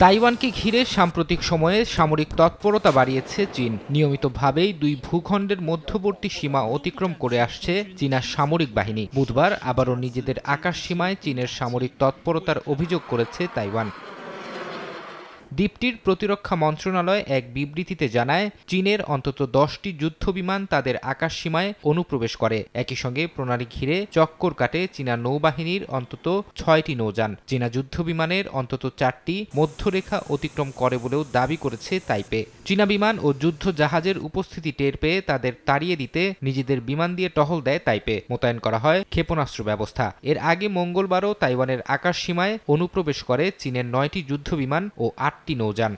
তাইওয়ানকে ঘিরে সাম্প্রতিক সময়ে সামরিক তৎপরতা বাড়িয়েছে চীন। নিয়মিতভাবেই দুই ভূখণ্ডের মধ্যবর্তী সীমা অতিক্রম করে আসছে চীনা সামরিক বাহিনী। বুধবার আবারও নিজেদের আকাশ সীমায় চীনের সামরিক তৎপরতার অভিযোগ করেছে তাইওয়ান। দ্বীপটির প্রতিরক্ষা মন্ত্রণালয় এক বিবৃতিতে জানায়, চীনের অন্তত 10টি যুদ্ধবিমান তাদের আকাশসীমায় অনুপ্রবেশ করে। একই সঙ্গে প্রণালী ঘিরে চক্কর কাটে চীনা নৌবাহিনীর অন্তত 6টি নৌযান। চীনা যুদ্ধবিমানের অন্তত 4টি মধ্যরেখা অতিক্রম করে বলেও দাবি করেছে তাইপে। চীনা বিমান ও যুদ্ধ জাহাজের উপস্থিতি টের পেয়ে তাদের তাড়িয়ে দিতে নিজেদের বিমান দিয়ে টহল দেয় তাইপে। মোতায়েন করা হয় ক্ষেপণাস্ত্র ব্যবস্থা। এর আগে মঙ্গলবারও তাইওয়ানের আকাশসীমায় অনুপ্রবেশ করে চীনের 9টি যুদ্ধবিমান ও 8টি নৌযান।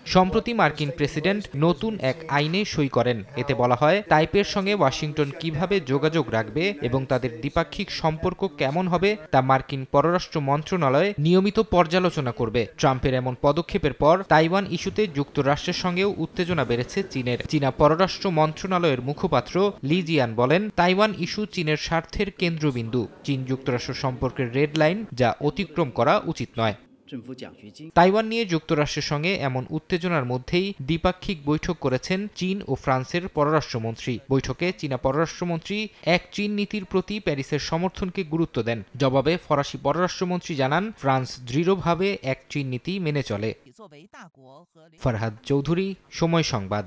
সম্প্রতি মার্কিন প্রেসিডেন্ট নতুন এক আইনে সই করেন। এতে বলা হয়, তাইপের সঙ্গে ওয়াশিংটন কিভাবে যোগাযোগ রাখবে এবং তাদের দ্বিপাক্ষিক সম্পর্ক কেমন হবে তা মার্কিন পররাষ্ট্র মন্ত্রণালয় নিয়মিত পর্যালোচনা করবে। ট্রাম্পের এমন পদক্ষেপের পর তাইওয়ান ইস্যুতে যুক্তরাষ্ট্রের সঙ্গেও উত্তেজনা বেড়েছে চীনের। চীনা পররাষ্ট্র মন্ত্রণালয়ের মুখপাত্র লি জিয়ান বলেন, তাইওয়ান ইস্যু চীনের স্বার্থের কেন্দ্রবিন্দু। চীন যুক্তরাষ্ট্র সম্পর্কের রেড লাইন, যা অতিক্রম করা উচিত নয়। তাইওয়ান নিয়ে যুক্তরাষ্ট্রের সঙ্গে এমন উত্তেজনার মধ্যেই দ্বিপাক্ষিক বৈঠক করেছেন চীন ও ফ্রান্সের পররাষ্ট্রমন্ত্রী। বৈঠকে চীনা পররাষ্ট্রমন্ত্রী এক চীন নীতির প্রতি প্যারিসের সমর্থনকে গুরুত্ব দেন। জবাবে ফরাসি পররাষ্ট্রমন্ত্রী জানান, ফ্রান্স দৃঢ়ভাবে এক চীন নীতি মেনে চলে। ফরহাদ চৌধুরী, সময় সংবাদ।